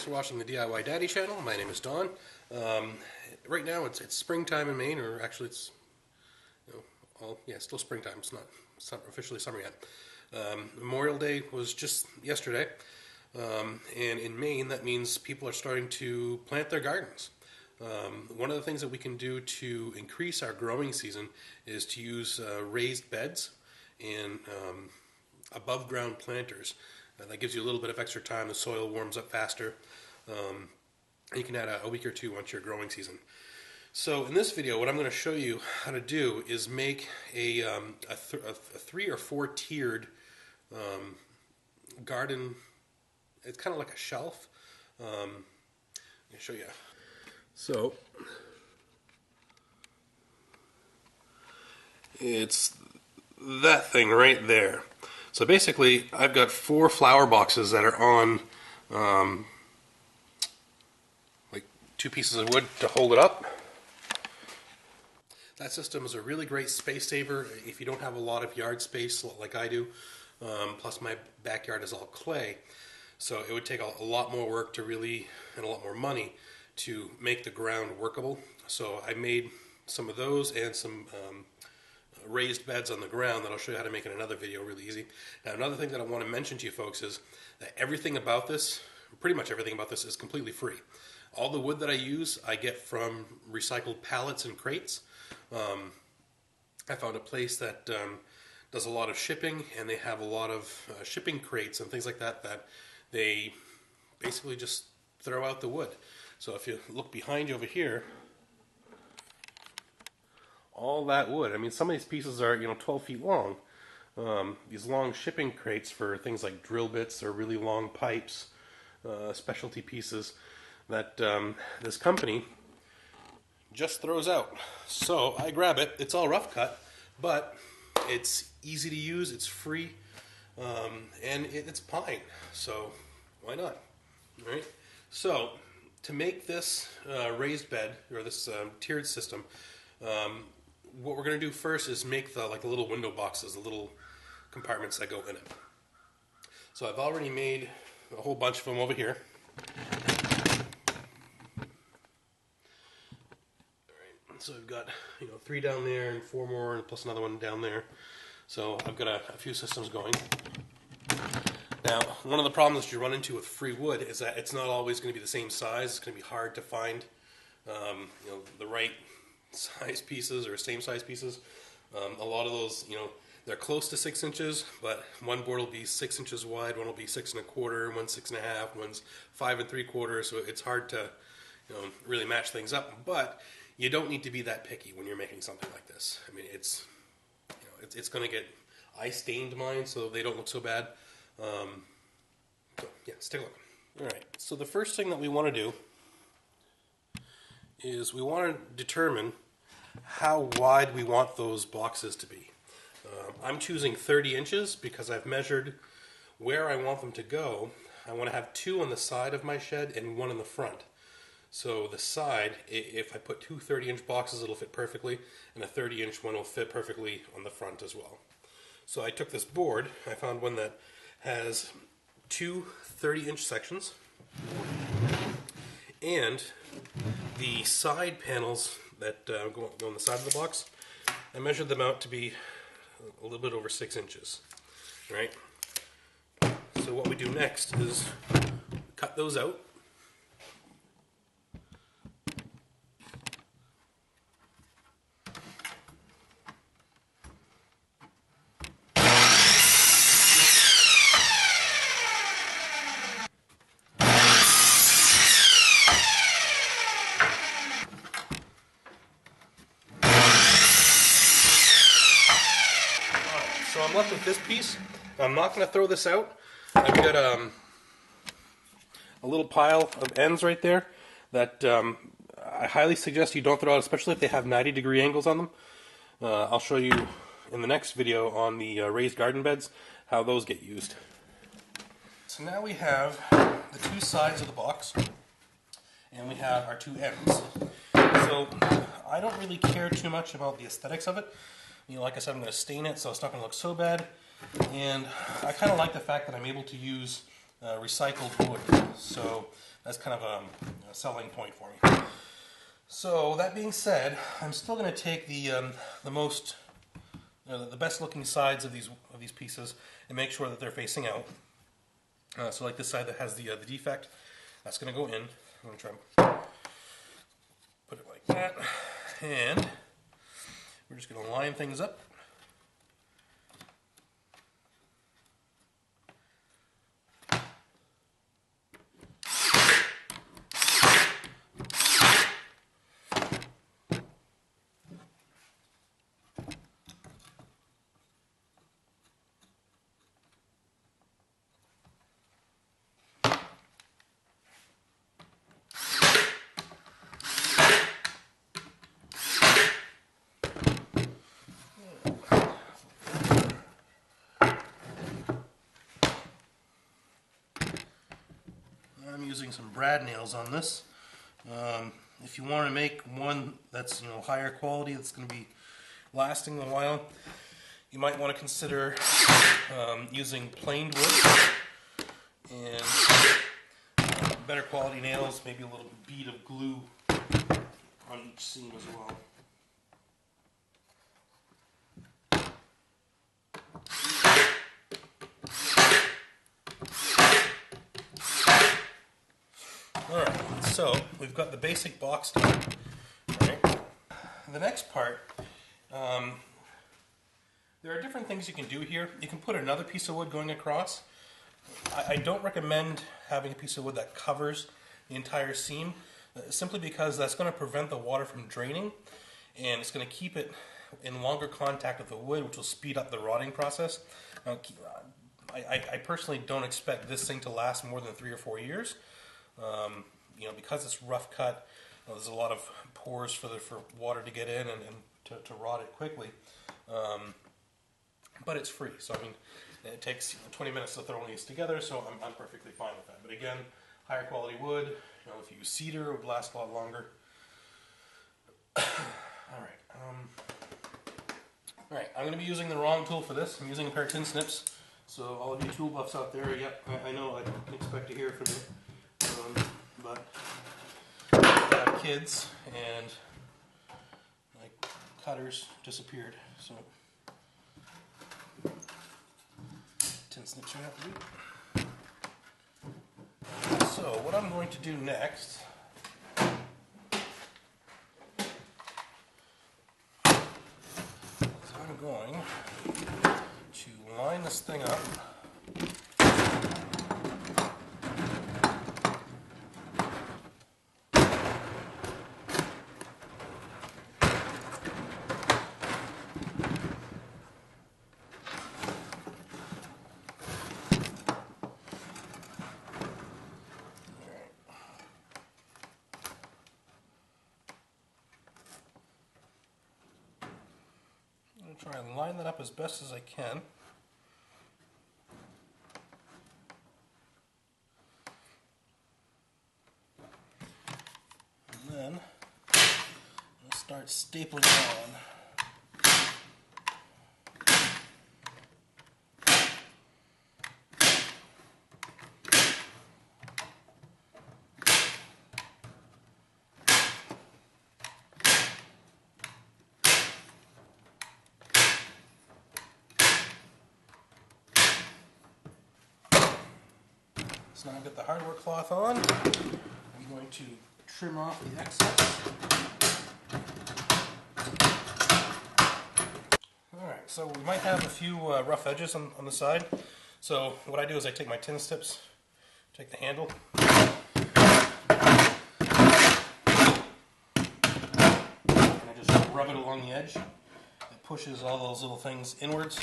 for watching the DIY Daddy channel. My name is Don. Right now it's springtime in Maine, or actually it's still springtime. It's not officially summer yet. Memorial Day was just yesterday, and in Maine that means people are starting to plant their gardens. One of the things that we can do to increase our growing season is to use raised beds and above ground planters. That gives you a little bit of extra time. The soil warms up faster. You can add a week or two once your growing season. So in this video, what I'm going to show you how to do is make a 3 or 4 tiered garden. It's kind of like a shelf. Let me show you. So it's that thing right there. So basically, I've got 4 flower boxes that are on like 2 pieces of wood to hold it up. That system is a really great space saver if you don't have a lot of yard space like I do. Plus my backyard is all clay, so it would take a lot more work to and a lot more money to make the ground workable. So I made some of those and some raised beds on the ground that I'll show you how to make in another video really easy. Now another thing that I want to mention to you folks is that everything about this, pretty much everything about this, is completely free. All the wood that I use I get from recycled pallets and crates. I found a place that does a lot of shipping, and they have a lot of shipping crates and things like that that they basically just throw out the wood. So if you look behind you over here, all that wood, I mean, some of these pieces are 12 feet long. These long shipping crates for things like drill bits or really long pipes, specialty pieces that this company just throws out. So I grab it. It's all rough cut, but it's easy to use, it's free, and it's pine, so why not? All right. So to make this raised bed, or this tiered system, what we're going to do first is make the little window boxes, the little compartments that go in it. So I've already made a whole bunch of them over here. Alright, so I've got 3 down there and 4 more, and plus another one down there. So I've got a few systems going. Now, one of the problems that you run into with free wood is that it's not always going to be the same size. It's going to be hard to find the right size pieces or same size pieces. A lot of those, they're close to 6 inches, but one board will be 6 inches wide, one will be 6 1/4, one's 6 1/2, one's 5 3/4. So it's hard to, really match things up. But you don't need to be that picky when you're making something like this. I mean, it's going to get. I stained mine so they don't look so bad. So yeah, let's take a look. All right. So the first thing that we want to do is we want to determine how wide we want those boxes to be. I'm choosing 30 inches because I've measured where I want them to go. I want to have 2 on the side of my shed and 1 in the front. So the side, if I put 2 30-inch boxes, it'll fit perfectly, and a 30-inch one will fit perfectly on the front as well. So I took this board, I found one that has 2 30-inch sections, and the side panels that go on the side of the box, I measured them out to be a little bit over 6 inches. Right? So what we do next is cut those out. So I'm left with this piece. I'm not going to throw this out. I've got a little pile of ends right there that I highly suggest you don't throw out, especially if they have 90-degree angles on them. I'll show you in the next video on the raised garden beds how those get used. So now we have the 2 sides of the box, and we have our 2 ends. So I don't really care too much about the aesthetics of it. Like I said, I'm going to stain it, so it's not going to look so bad. And I kind of like the fact that I'm able to use recycled wood. So that's kind of a selling point for me. So that being said, I'm still going to take the best looking sides of these pieces and make sure that they're facing out. So like this side that has the defect, that's going to go in. I'm going to try and put it like that, and we're just going to line things up. I'm using some brad nails on this. If you want to make one that's higher quality, that's going to be lasting a while, you might want to consider using planed wood and better quality nails, maybe a little bead of glue on each seam as well. Alright, so we've got the basic box done. Right. The next part, there are different things you can do here. You can put another piece of wood going across. I don't recommend having a piece of wood that covers the entire seam, simply because that's going to prevent the water from draining, and it's going to keep it in longer contact with the wood, which will speed up the rotting process. I personally don't expect this thing to last more than 3 or 4 years. Because it's rough cut, there's a lot of pores for water to get in and to rot it quickly. But it's free, so I mean, it takes 20 minutes to throw these together, so I'm perfectly fine with that. But again, higher quality wood. If you use cedar, it would last a lot longer. All right, I'm going to be using the wrong tool for this. I'm using a pair of tin snips. So all of you tool buffs out there, yep, I know I can expect to hear from you. But I have kids, and my cutters disappeared, so tin snips are have to do. So what I'm going to do next is I'm going to line this thing up. Try and line that up as best as I can. And then I'll start stapling it on. So now I've got the hardware cloth on. I'm going to trim off the excess. Alright, so we might have a few rough edges on the side. So what I do is I take my tin snips, take the handle, and I just rub it along the edge. It pushes all those little things inwards.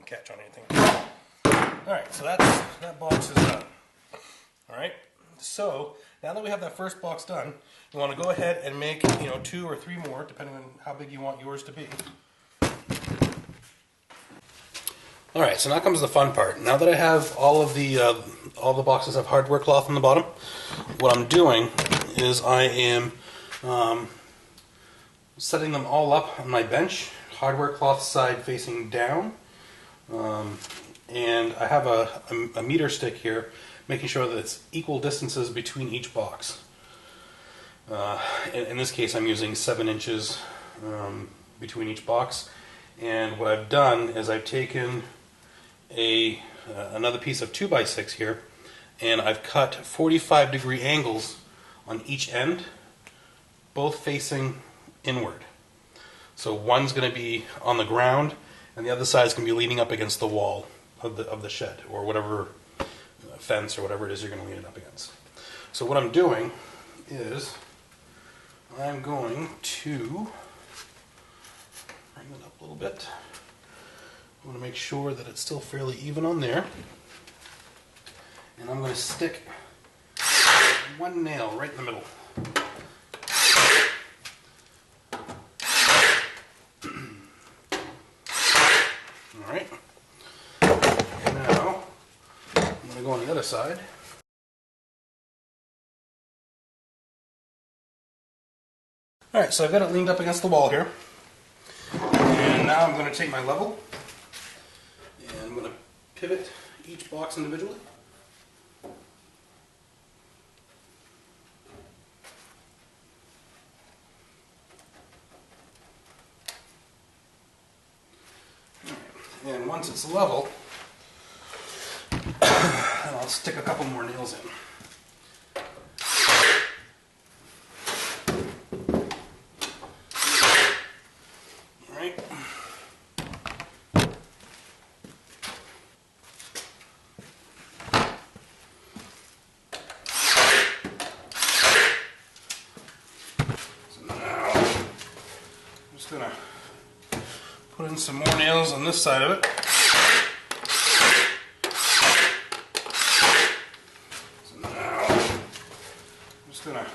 Catch on anything. Alright, so that box is done. Alright, so now that we have that first box done, you want to go ahead and make 2 or 3 more, depending on how big you want yours to be. Alright, so now comes the fun part. Now that I have all the boxes have hardware cloth on the bottom, what I'm doing is I am Setting them all up on my bench, hardware cloth side facing down, and I have a meter stick here, making sure that it's equal distances between each box. In this case, I'm using 7 inches between each box, and what I've done is I've taken another piece of 2x6 here, and I've cut 45-degree angles on each end, both facing inward. So one's going to be on the ground, and the other side is going to be leaning up against the wall of the shed, or whatever fence or whatever it is you're going to lean it up against. So what I'm doing is I'm going to bring it up a little bit. I want to make sure that it's still fairly even on there. And I'm going to stick one nail right in the middle. Alright. Now, I'm going to go on the other side. Alright, so I've got it leaned up against the wall here. And now I'm going to take my level, and I'm going to pivot each box individually. And once it's level, I'll stick a couple more nails in. Alright. So now, I'm just going to put in some more nails on this side of it. So now, I'm just going to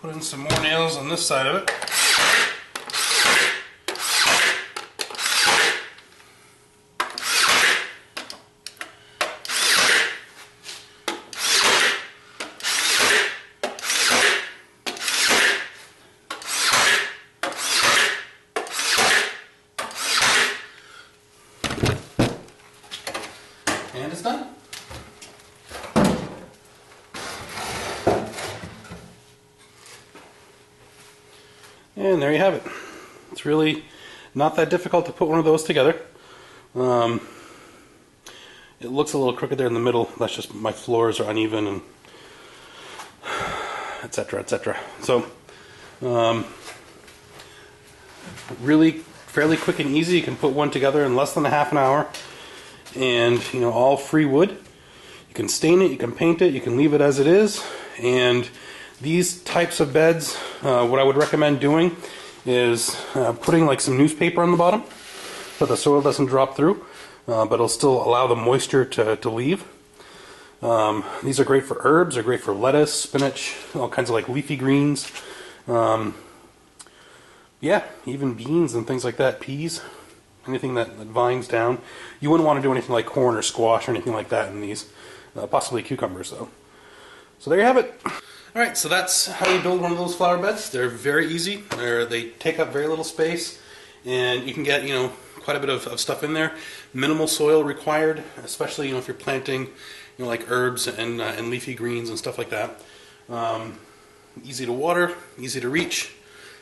put in some more nails on this side of it. And it's done. And there you have it. It's really not that difficult to put one of those together. It looks a little crooked there in the middle. That's just my floors are uneven, and etc., etc. So, really fairly quick and easy. You can put one together in less than a half an hour. And, you know, all free wood. You can stain it, you can paint it, you can leave it as it is. And these types of beds, what I would recommend doing is putting like some newspaper on the bottom so the soil doesn't drop through, but it'll still allow the moisture to leave. These are great for herbs, they're great for lettuce, spinach, all kinds of like leafy greens. Yeah, even beans and things like that, peas. Anything that vines down. You wouldn't want to do anything like corn or squash or anything like that in these. Possibly cucumbers though. So there you have it. Alright, so that's how you build one of those flower beds. They're very easy. They take up very little space, and you can get, you know, quite a bit of stuff in there. Minimal soil required, especially, you know, if you're planting, you know, like herbs and leafy greens and stuff like that. Easy to water, easy to reach.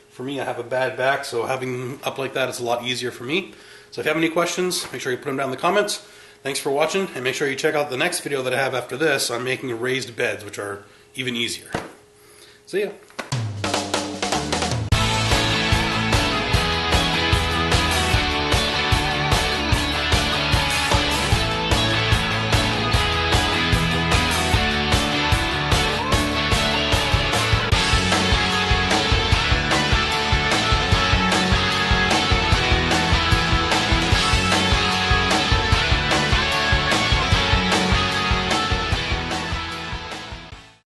For me, I have a bad back, so having up like that is a lot easier for me. So if you have any questions, make sure you put them down in the comments. Thanks for watching, and make sure you check out the next video that I have after this on making raised beds, which are even easier. See ya.